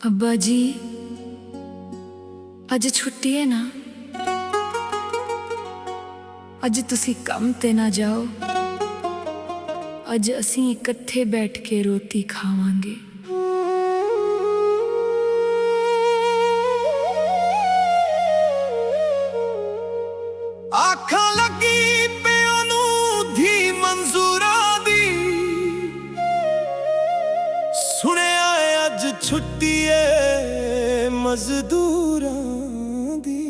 अब्बा जी अज छुट्टी है ना। अज तुसी काम ते ना जाओ। अज असीं इकट्ठे बैठ के रोटी खावांगे। आखां लगी पिओ नूं धी मंजूरां दी, सुनिया अज छुट्टी है मजदूरां दी।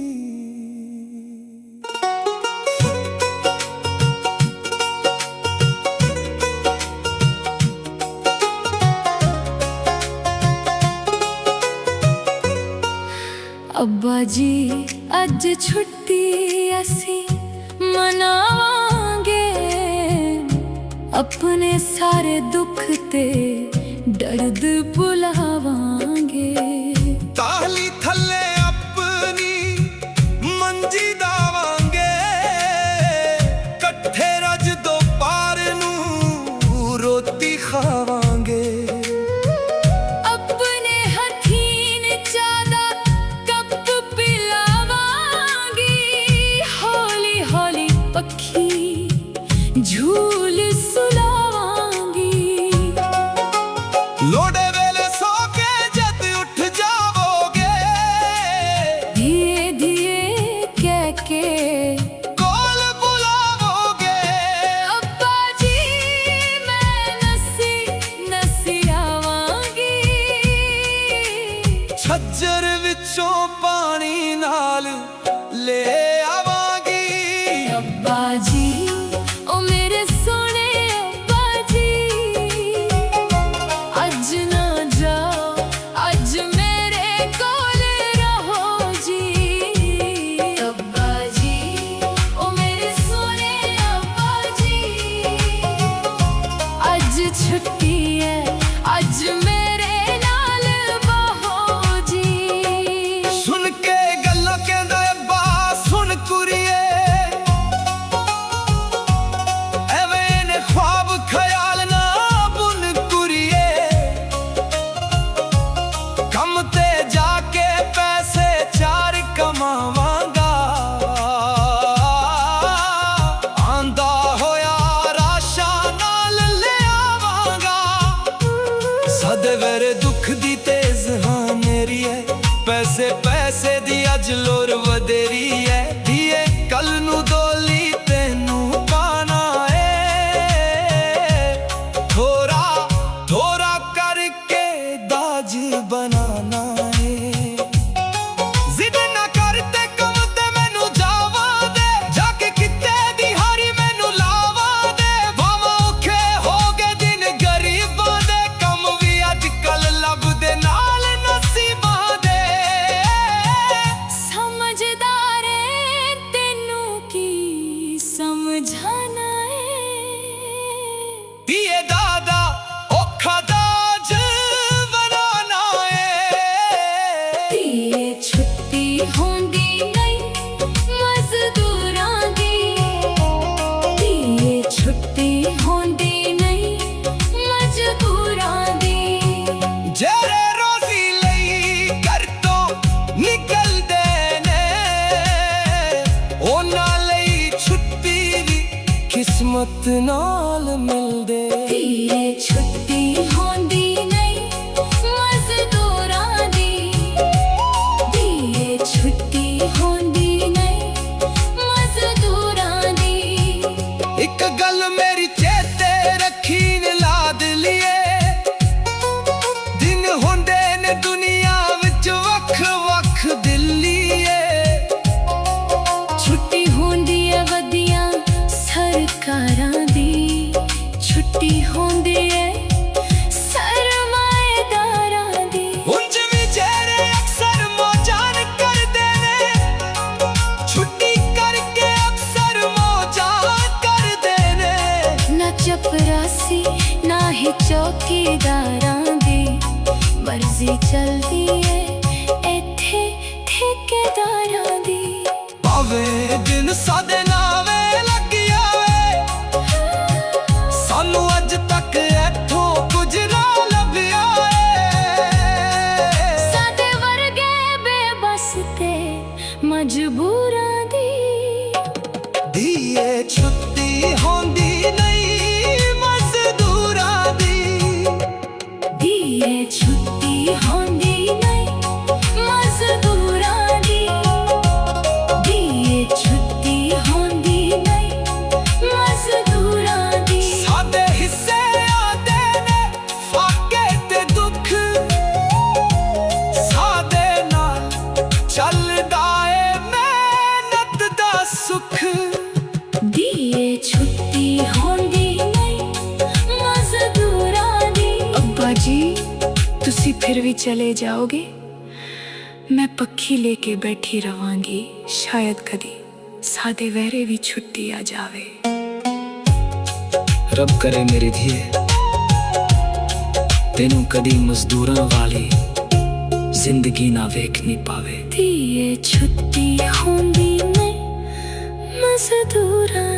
अब्बा जी अज छुट्टी असी मनावांगे। अपने सारे दुख ते दर्द भुलावांगे। ताली थल्ले अपनी मंजी दावांगे। कट्ठे रज दो पार नूं रोटी खावांगे। झूल सुलावांगी। लोड़े वेले सो के जद उठ जावोगे। धीरे धीरे कह के कॉल बुलावोगे। अब्बा जी मैं नसी नसी आवांगी। छज्जर विचों पानी नाल ले आवांगी। अब्बा जी ओ मेरे सोने अब्बा जी, अज ना जाओ अज मेरे कोल रहो जी। अब्बा जी ओ मेरे सोने अब्बा जी, अज छुट्टी है अज मेरे नाल बहो जी। सुन के गल्लां कहंदा अब्बा सुन कुरिए। सदवेरे दुख दी तेज हाँ मेरी है। पैसे पैसे दी अज लोर वधेरी है। दिए कल नू डोली तेनू पाना है। थोड़ा थोड़ा करके दाज बनाना है। जिद ना करते कम ते मैनू जावा दे। जाके किते दी हारी मैनू लावा दे। वावा औखे हो गए दिन गरीबां दे। कम भी अजकल लभदे नाल नसीबां दे। समझदार है तेनू की समझाना है। दिए दादा औखा दाज बनाना है। दिए छुट्टी होंदी नहीं मजदूरां दी। दिए छुट्टी होंदी नहीं मजदूरां दी। जेरे रोजी लई घर तो निकलदे ने, उन्हां लई छुट्टी भी किस्मत नाल मिलदे। दिए छुट्टी होंदी नहीं मजदूरां दी। दिए छुट्टी होंदी नहीं मजदूरां दी। एक गल मेरी चेते रखी ने लाद लिए। दिन होंदे ने दुनिया विच वख वख दिल्लीए। छुट्टी होंदी है वधिया सरकारां दी। छुट्टी होंदी है सरमाएदारां दी। उंज भी जेरे अक्सर मौजान करदे ने। छुट्टी करके अक्सर मौजान करदे ने। ना चपरासी ना ही चौकीदारां दी। मर्जी चलदी है इत्थे ठेकेदारां दी। भावे दिन सादे नावे लगी आवे। सानू अज तक इत्थों कुछ ना लभ्या। ਧੀਏ ਛੁੱਟੀ ਹੁੰਦੀ ਨਹੀਂ ਮਜ਼ਦੂਰਾਂ ਦੀ ਧੀਏ ਛੁੱਟੀ ਹੁੰਦੀ ਨਹੀਂ ਮਜ਼ਦੂਰਾਂ ਦੀ ਸਾਡੇ ਹਿੱਸੇ ਆਦੇ ਨੇ ਫਾਕੇ ਤੇ ਦੁੱਖ ਸਾਡੇ ਨਾਲ ਚੱਲਦਾ ਏ ਮਿਹਨਤ ਦਾ ਸੁੱਖ ਧੀਏ ਛੁੱਟੀ ਹੁੰਦੀ ਨਹੀਂ ਮਜ਼ਦੂਰਾਂ ਦੀ अब्बा जी तुसी फिर भी चले जाओगे मैं पक्षी लेके बैठी रवांगी शायद कदी सादे वहरे भी छुट्टी आ जावे रब करे मेरी धीए तेनू कदी मजदूरां वाली जिंदगी ना वेखनी पावे ਧੀਏ ਛੁੱਟੀ ਹੁੰਦੀ ਨਹੀਂ ਮਜ਼ਦੂਰਾਂ